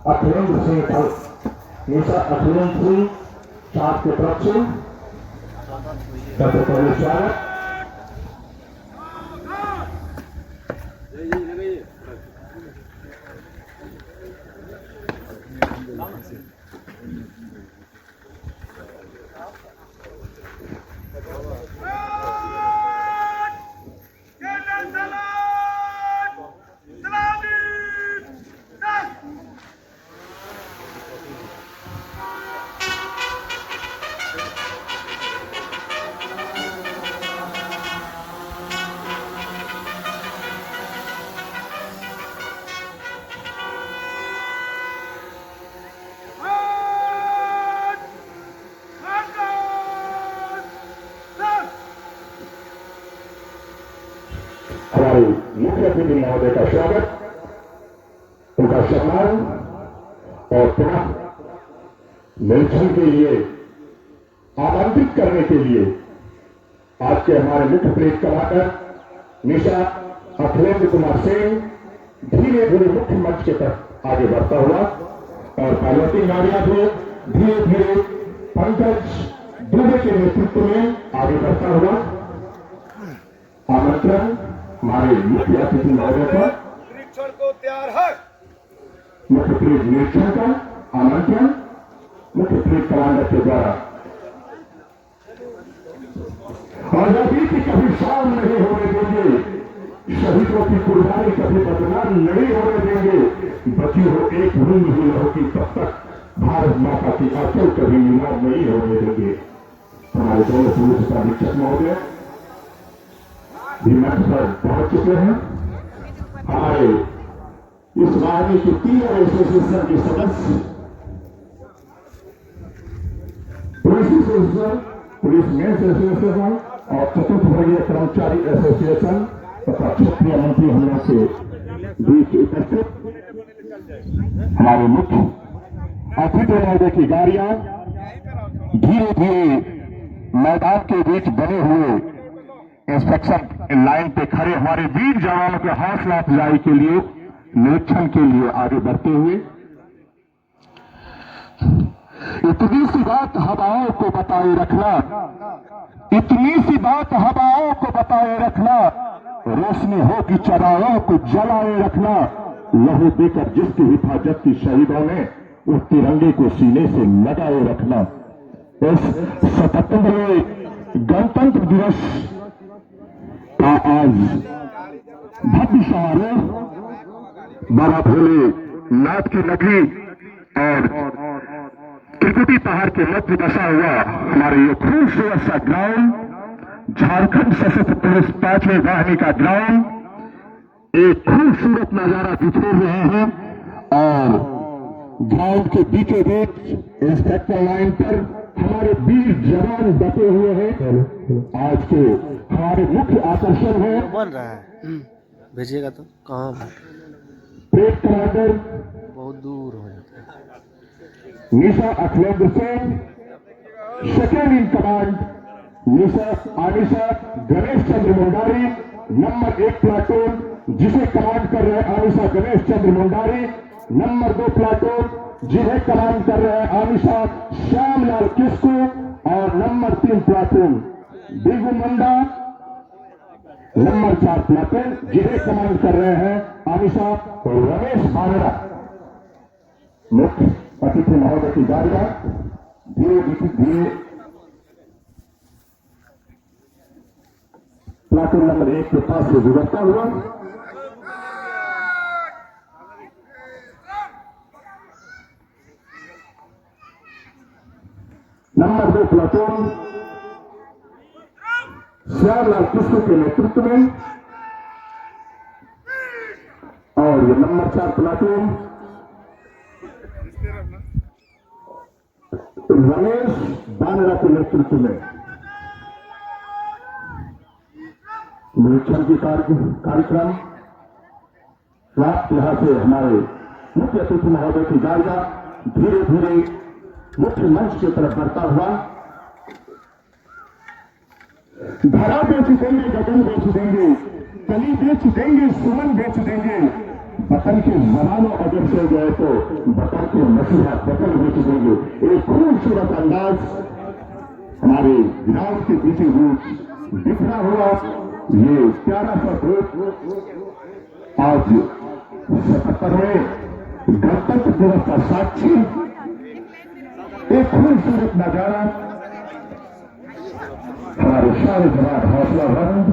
अखिलेंद्र सिंह निशा अखिलेंद्र सिंह सात के तरफ से स्वागत। हमारे मुख्य अतिथि महोदय का स्वागत, उनका सम्मान और पुनः निरीक्षण के लिए आमंत्रित करने के लिए आज के हमारे मुख्य परेड कमांडर निशा अखिलेंद्र कुमार सिंह धीरे धीरे मुख्य मंच के तरफ आगे बढ़ता हुआ और पायलटिंग गाड़ियां भी धीरे धीरे पंकज दुबे के नेतृत्व में आगे बढ़ता हुआ आमंत्रण हमारे मुख्य अतिथि महोदय का निरीक्षण को तैयार है। मुख्य परेड निरीक्षण का आमंत्रण मुख्य परेड कमांडर के द्वारा। आजादी की कभी शाम नहीं होने देंगे, शहीदों की कुर्बानी कभी बदनाम नहीं होने देंगे, बची हो एक बूंद भी होगी तब तक भारत माता की आंचल कभी नीलाम नहीं होने देंगे। हमारे दोनों पुलिस अधीक्षक महोदय भी मंच पर पहुंच चुके हैं। हमारे इस वाहिनी के तीनों एसोसिएशन के सदस्य, police association, police men's association और चतुर्थ वर्गीय कर्मचारी एसोसिएशन तथा क्षेत्रीय मंत्री हम लोग के बीच उपस्थित हमारे मुख्य अतिथि महोदय की गाड़ियां धीरे धीरे मैदान के बीच बने हुए इंस्पेक्शन लाइन पे खड़े हमारे वीर जवानों के हौसला अफजाई के लिए निरीक्षण के लिए आगे बढ़ते हुए इतनी सी बात हवाओं को बताए रखना, इतनी सी बात हवाओं को बताए रखना, रोशनी हो कि चरागों को जलाए रखना, लहू देकर जिसकी हिफाजत की शहीदों ने उस तिरंगे को सीने से लगाए रखना। इस 77वें गणतंत्र दिवस का आज भव्य समारोह बाबा भोले नाथ की नगरी और त्रिकुटी पहाड़ के मध्य बसा हुआ हमारे ये खूबसूरत सा ग्राउंड, झारखंड सशस्त्र पुलिस 5वीं वाहिनी का ग्राउंड, एक खूबसूरत नजारा बिखेर रहे हैं और ग्राउंड के बीचों बीच इंस्पेक्टर लाइन पर हमारे वीर जवान डटे हुए हैं। आज के हमारे मुख्य आकर्षण है, बन रहा है, भेजिएगा तो कहाँ परेड कमांडर बहुत दूर हो जाता है। Nisha Akhilendra Singh, second in command Nisha Anisha Ganesh Chandra Mundari, number 1 platoon जिसे कमांड कर रहे आनिशा गणेश चंद्र मुंडारी, नंबर 2 प्लाटून जिन्हें कमांड कर रहे हैं आनिशा श्यामलाल किस्कू और number 3 platoon Bigu Munda, number 4 platoon जिन्हें कमांड कर रहे हैं आनिशा रमेश बांगड़ा। मुख्य अतिथि महोदय की गाड़ियां धीरे धीरे प्लाटून नंबर 1 के पास से गुजरता हुआ नंबर 2 प्लाटून श्यामलाल किस्कू के नेतृत्व में और ये नंबर 4 प्लाटून रमेश बांगड़ा के नेतृत्व में निरीक्षण की कार्यक्रम प्राप्त यहां से हमारे मुख्य अतिथि महोदय की गाड़ियां धीरे धीरे मुख्य मंच की तरफ बढ़ता हुआ धरा बेच देंगे, गगन बेच देंगे, कली बेच देंगे, सुमन बेच देंगे, वतन के जवानों अगर सो गए तो वतन के मसीहा वतन हो चुकेंगे। एक खूबसूरत अंदाज हमारे ग्राउंड के पीछे रूप बिखरा हुआ ये प्यारा सा ग्रुप आज 77वें गणतंत्र दिवस का साक्षी, एक खूबसूरत नजारा, हमारे सारे जवान हौसला बुलंद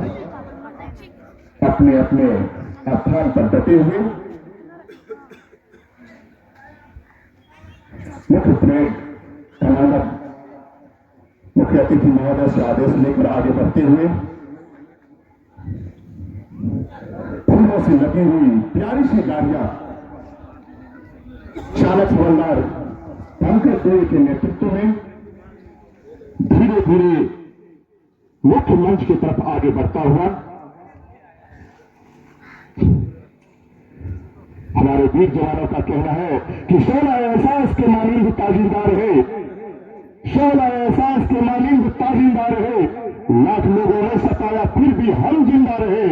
अपने अपने स्थान पर डटे हुए। मुख्य परेड कमांडर मुख्य अतिथि महोदय से आदेश लेकर आगे बढ़ते हुए फूलों से लगी हुई प्यारी सी गाड़ियां चालक हवलदार पंकज देव के नेतृत्व में धीरे धीरे मुख्य मंच की तरफ आगे बढ़ता हुआ हमारे वीर जवानों का कहना है कि 16 एहसास के मानिंद ताजिंदार है, 16 एहसास के मानिंद ताजिंदार है। लाख लोगों ने सताया फिर भी हम जिंदा रहे,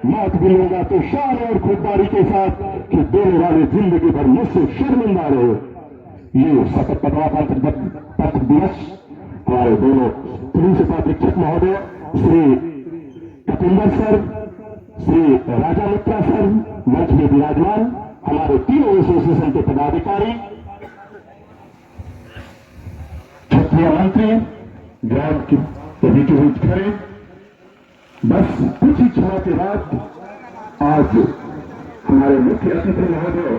मौत मिलूंगा तो शान और खुददारी के साथ कि देने वाले जिंदगी भर मुझसे शर्मिंदा रहे। ये 77वां गणतंत्र दिवस हमारे दोनों प्रिंसिपल अधीक्षक महोदय श्री कपिंदर सर, श्री राजा मित्रा सर मंच में विराजमान, हमारे तीनों एसोसिएशन के पदाधिकारी, क्षेत्रीय मंत्री ग्राम की बीचों बीच खड़े। बस कुछ ही क्षणों के बाद आज हमारे मुख्य अतिथि महोदय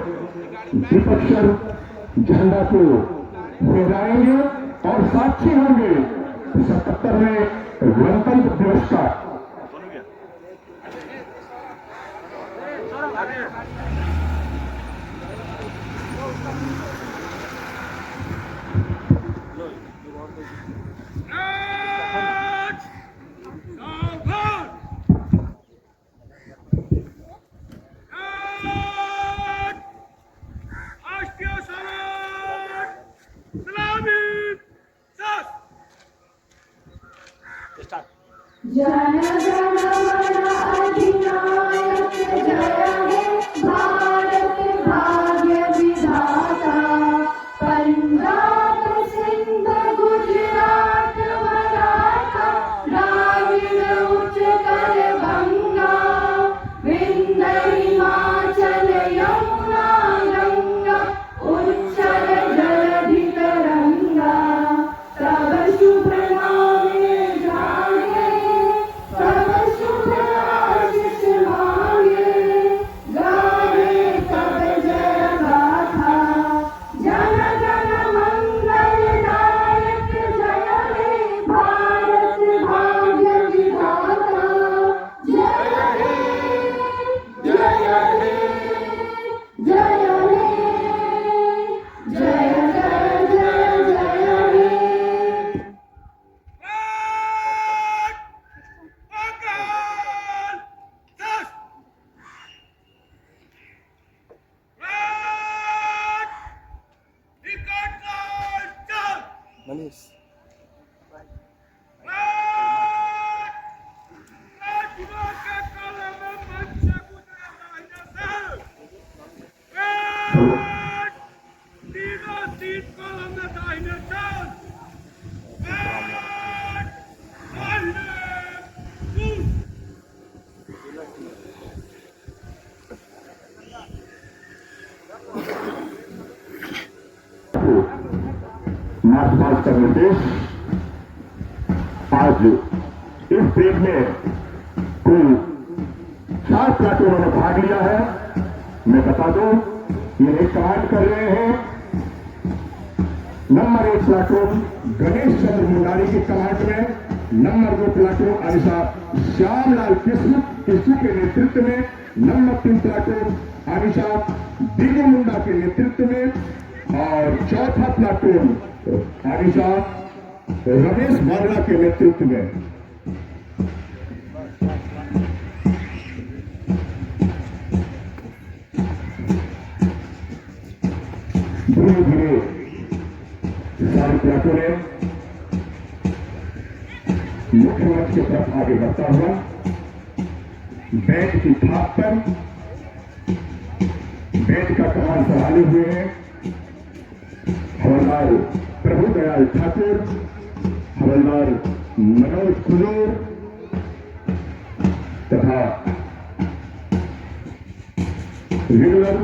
दीपक सर झंडा को फहराएंगे और साक्षी होंगे 77वें गणतंत्र दिवस का। जय जन मन अधिनायक जय हे भारत भाग्य विधाता, पंजाब सिंध गुजरात मराठा द्राविड़ उत्कल गंगा, विंध्य हिमाचल यमुना गंगा, उच्चल जलधि तरंगा, तब शुभ नामे जागे, तब शुभ आशीष मांगे, गाए तब जय गाथा, जन गण मंगल दायक जय हे भारत भाग्य विधाता, जय हे जय हे जय हे जय जय जय जय हे। मनीष मार्च का निर्देश। आज इस परेड में कुल 4 प्लाटूनों ने भाग लिया है। मैं बता दूं, ये एक कमांड कर रहे हैं। नंबर 1 प्लाटून गणेश चंद्र मुंडारी की कमांड में, नंबर 2 प्लाटून अनिशा श्यामलाल कृष्ण के नेतृत्व में, नंबर 3 प्लाटून अनिशा बिरजू मुंडा के नेतृत्व में, और चौथा प्लाटून अनिशा रमेश बागड़ा के नेतृत्व में। धीरे धीरे सारी प्लाटूने मुख्य मंच की तरफ आगे बढ़ता हुआ बैंड की थाप पर बेंच का कमान संभाले हुए हैं हवलदार प्रभु दयाल ठाकुर, हवलदार मनोज कुलूर तथा रेगुलर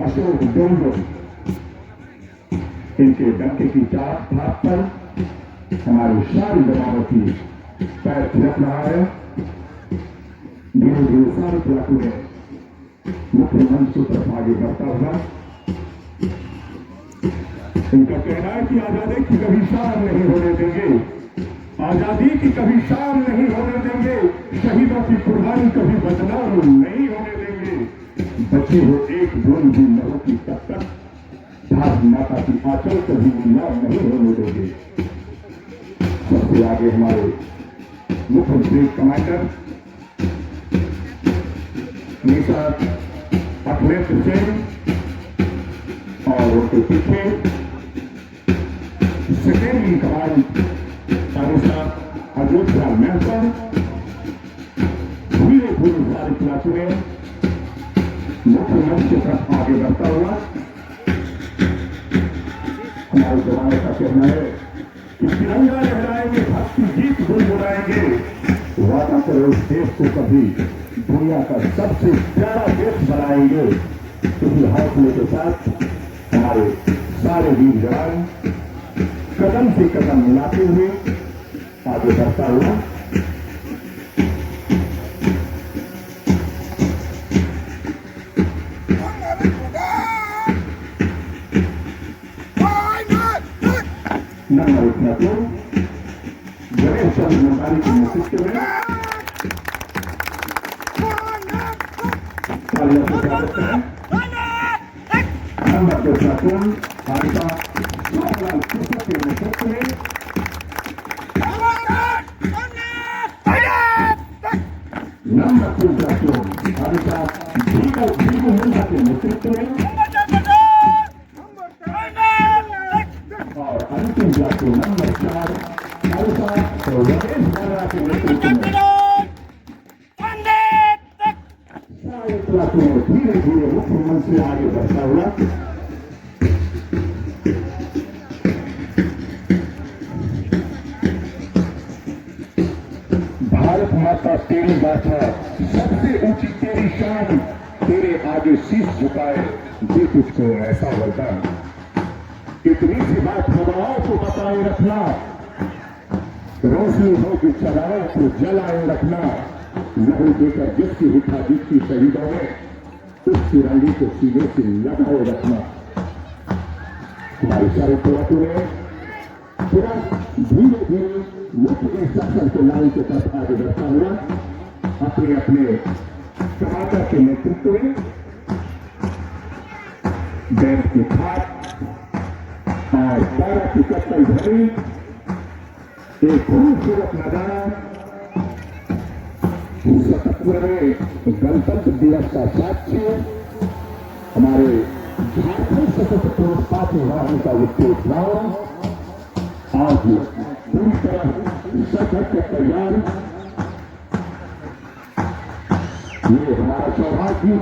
अशोक डोंगो। इनके डंके की चाप हाथ पर हमारे सारी दबावों की पैर थिरक रहा है। धीरे धीरे सारे प्लाटू में मुख्य मंच की तरफ आगे बढ़ता हुआ इनका कहना है कि आजादी की कभी शाम नहीं होने देंगे, आजादी की कभी शाम नहीं होने देंगे, शहीदों की कुर्बानी कभी बदनाम नहीं होने देंगे। बच्चे हो एक बूंद भी लहू की तब तक भारत माता की आंचल कभी नीलाम नहीं होने देंगे। सबसे आगे हमारे मुख्यमंत्री कमांडर निशाद अखिलेश सिंह और उनके पीछे सेकेंड इन कमांड अयोध्या मेहतर। धीरे धीरे सारी प्लाटूने मुख्यमंत्री की तरफ आगे बढ़ता हुआ हमारे जवानों का कहना है कि तिरंगा लहराएंगे, भक्ति गीत गुनगुनाएंगे, वादा करो इस देश को कभी दुनिया का सबसे प्यारा देश बनाएंगे। इसी हौसले के साथ हमारे सारे वीर जवान कदम से कदम मिलाते हुए आगे बढ़ता हुआ नंबर उठना तो गणेश चंद्र मुंडारी के नेतृत्व में नंबर दो प्लाटून हारिका सोमलाल कृष्ण के नेतृत्व में नंबर 2 प्लाटून हारिका भीगू मुंडा के नेतृत्व में और अंतिम प्लाटून नंबर 4 हारिका रमेश बाला के नेतृत्व में सारे प्लाटून धीरे धीरे मुख्यमंत्री से आगे बढ़ता हुआ भारत माता तेरी गाथा सबसे ऊंची तेरी शान, तेरे आगे शीश झुकाए दे तुझको ऐसा वरदान। इतनी सी बात हवाओं को बताए रखना, रोशनी होगी चलाओं को जलाए रखना। लहू देकर जिसकी हिफाजत की शहीदों में उस तिरंगे को सीने से लगाए रखना। हमारे सारे प्लाटून पूरा धीरे धीरे मुख्य इंस्ट्रक्शन के लाइन के तरफ आगे बढ़ता हुआ अपने अपने कमांडर के नेतृत्व में बैंक की खाट और 12 की कत्तल भरी एक खूबसूरत नजारा 77वें गणतंत्र दिवस का साक्ष्य हमारे झारखंड सशस्त्र पुलिस पार्टी वाहन का विशेष राउंड आज पूरी तरह सजग के तैयार। ये हमारा सौभाग्य,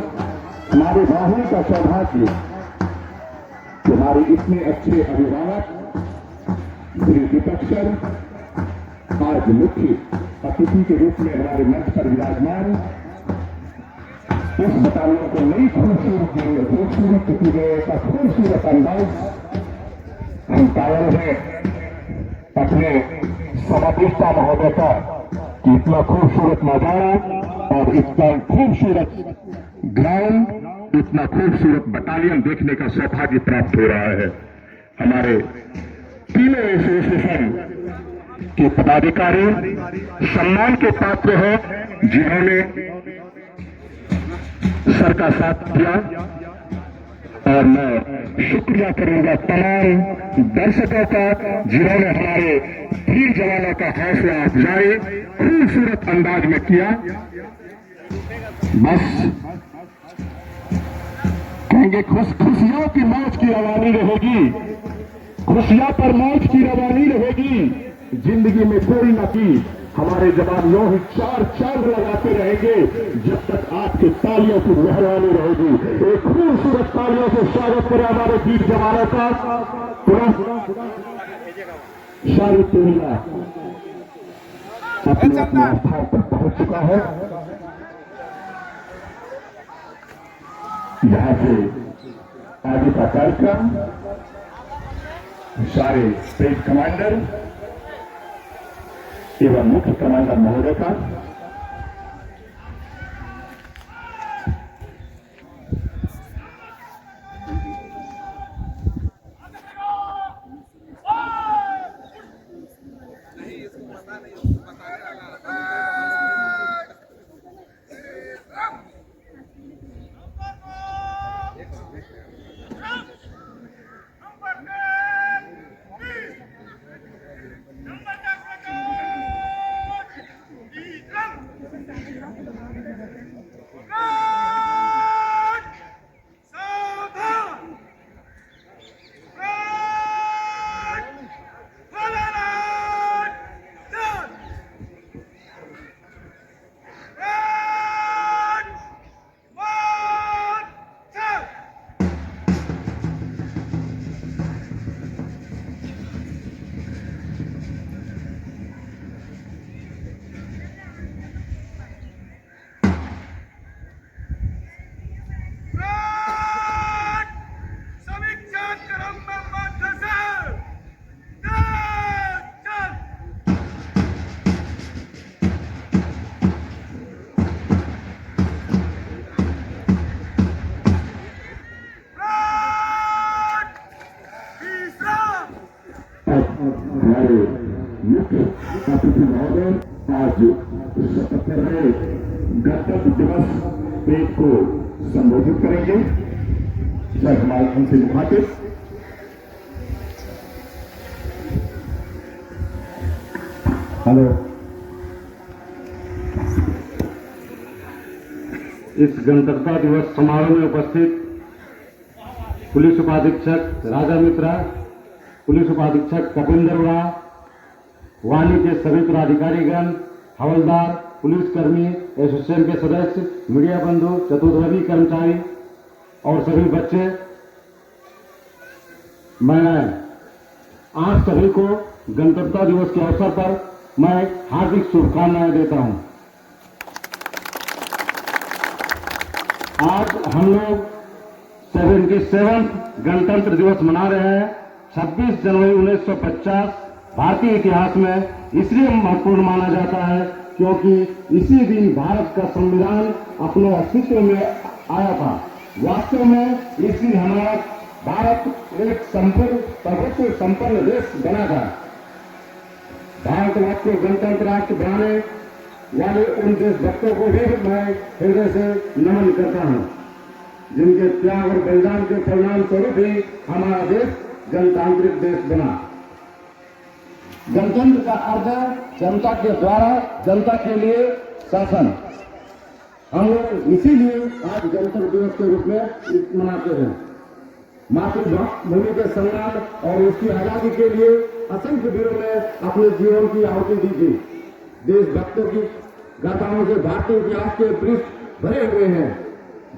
हमारे वाहन का सौभाग्य कि हमारे इतने अच्छे अभिभावक श्री दीपक सर आज मुख्य अतिथि के रूप में हमारे मंच पर विराजमान इस बटालियन को नई खूबसूरत की गए का खूबसूरत अंदाज हम कायल है अपने समापिष्टा महोदय का कि इतना खूबसूरत नजारा और इतना खूबसूरत ग्राउंड, इतना खूबसूरत बटालियन देखने का सौभाग्य प्राप्त हो रहा है। हमारे तीनों एसोसिएशन के पदाधिकारी सम्मान के पात्र हैं जिन्होंने सर का साथ दिया और मैं शुक्रिया करूंगा तमाम दर्शकों का जिन्होंने हमारे वीर जवानों का हौसला अफजाई खूबसूरत अंदाज में किया। बस कहेंगे खुशियों की मौज की रवानी रहेगी, खुशियां पर मौज की रवानी रहेगी, जिंदगी में कोई न की हमारे जवान यूं ही चार चांद लगाते रहेंगे जब तक आपके तालियों की मेहरबानी रहेगी। एक खूबसूरत तालियों से स्वागत करें हमारे वीर जवानों का। शाही तेरिया अपने अपने स्थान पर पहुंच चुका है। यहाँ से आगे का कार्यक्रम सारे स्टेट कमांडर एवं मुख्य कमांडर महोदय का हमारे मुख्य अतिथि महोदय आज शपथ कर रहे गणतंत्र दिवस परेड को संबोधित करेंगे। सर हमारे उनसे मुखातिब हेलो। इस गणतंत्रता दिवस समारोह में उपस्थित पुलिस उपाधीक्षक राजा मित्रा, पुलिस उपाधीक्षक कपिंदर उड़ा, वाहिनी के सभी पदाधिकारीगण, हवलदार, पुलिसकर्मी, एसोसिएशन के सदस्य, मीडिया बंधु, चतुर्वर्गीय कर्मचारी और सभी बच्चे, मैं आप सभी को गणतंत्रता दिवस के अवसर पर मैं हार्दिक शुभकामनाएं देता हूं। आज हम लोग 77वां गणतंत्र दिवस मना रहे हैं। 26 जनवरी 1950 भारतीय इतिहास में इसलिए महत्वपूर्ण माना जाता है क्योंकि इसी दिन भारत का संविधान अपने अस्तित्व में आया था। वास्तव में इस दिन हमारा भारत एक प्रभुत्व संपन्न देश बना था। भारतवर्ष को गणतंत्र राष्ट्र बनाने वाले उन देशभक्तों को भी मैं हृदय से नमन करता हूं, जिनके त्याग और बलिदान के परिणाम स्वरूप ही हमारा देश गणतांत्रिक देश बना। गणतंत्र का अर्थ है जनता के द्वारा जनता के लिए शासन। हम लोग इसीलिए आज गणतंत्र दिवस के रूप में मनाते हैं। मातृभूमि के संग्राम और उसकी आजादी के लिए असंख्य वीरों ने अपने जीवन की आहुति दी थी। देशभक्तों की गाथाओं से भारतीय इतिहास के पृष्ठ भरे हुए हैं।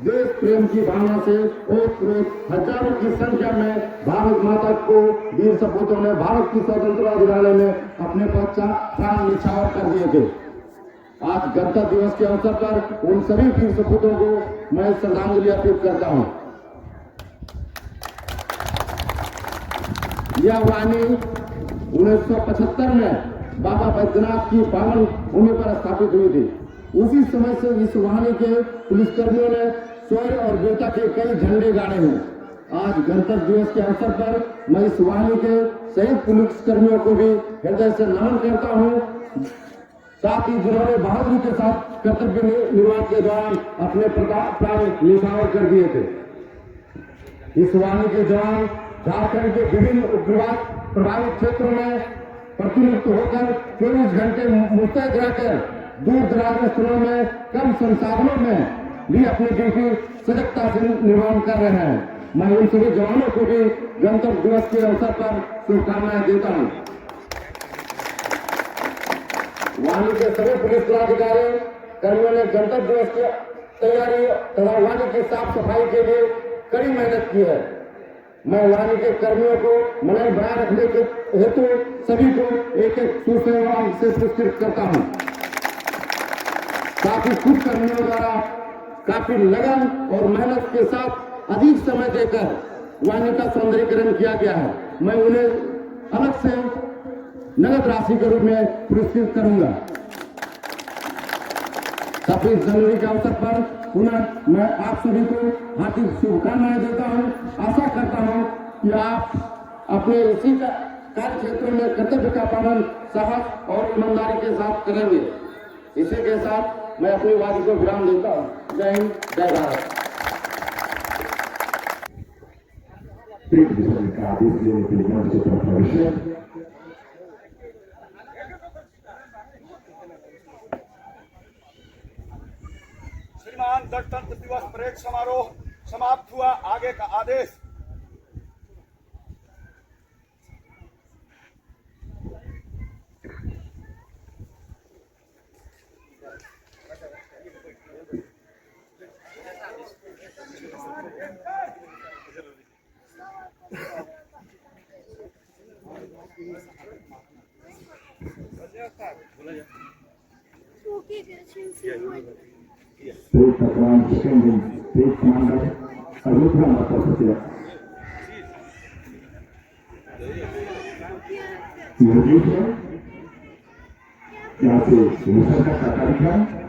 देश प्रेम की भावना से ओतप्रोत हजारों की संख्या में भारत माता को वीर सपूतों ने भारत की स्वतंत्रता दिलाने में अपने प्राण निछावर कर दिए थे। आज गणतंत्र दिवस के अवसर पर उन सभी वीर सपूतों को मैं श्रद्धांजलि अर्पित करता हूं। यह वाहिनी 1975 में बाबा बैद्यनाथ की पावन भूमि पर स्थापित हुई थी। उसी समय से इस वाहिनी के पुलिसकर्मियों ने शौर्य और वीरता के कई झंडे गाड़े हैं। आज गणतंत्र दिवस के अवसर पर मैं इस वाहिनी के सही पुलिसकर्मियों को भी हृदय से नमन करता हूं। साथ ही जिन्होंने बहादुरी के साथ कर्तव्य निर्वाह के दौरान अपने प्राण न्यौछावर कर दिए थे। इस वाहिनी के जवान झारखंड के विभिन्न उग्रवाद प्रभावित क्षेत्रों में प्रतिनियुक्त होकर 24 घंटे मुस्तैद रहकर दूर दराज के स्थानों में कम संसाधनों में भी अपनी ड्यूटी सजगता से निर्वहन कर रहे हैं। मैं उन सभी जवानों को भी गणतंत्र दिवस के अवसर पर शुभकामनाएं देता हूं। वाहिनी के सभी पुलिस पदाधिकारी कर्मियों ने गणतंत्र दिवस की तैयारी तथा वाहिनी की साफ सफाई के लिए कड़ी मेहनत की है। मैं वाहिनी के कर्मियों को मनोबल बनाए रखने के हेतु सभी को एक एक सुसेवा से पुरस्कृत करता हूं। काफी कुछ कर्मियों द्वारा काफी लगन और मेहनत के साथ अधिक समय देकर वाहिनी का सौंदर्यीकरण किया गया है। मैं उन्हें अलग से नगद राशि के रूप में पुरस्कृत करूंगा। 26 जनवरी के अवसर पर पुनः मैं आप सभी को हार्दिक शुभकामनाएं देता हूं। आशा करता हूं कि आप अपने इसी कार्य क्षेत्र में कर्तव्य का पालन साहस और ईमानदारी के साथ करेंगे। इसी के साथ मैं अपनी वाणी को विराम देता हूं। जय हिंद, जय भारत। एक दूसरे का आदेश लेने के लिए मंच की तरफ प्रवेश। श्रीमान गणतंत्र दिवस परेड समारोह समाप्त हुआ। आगे का आदेश। State Command Second State Commander Arudra Matasatya. यहाँ से विसर्जन का कार्यक्रम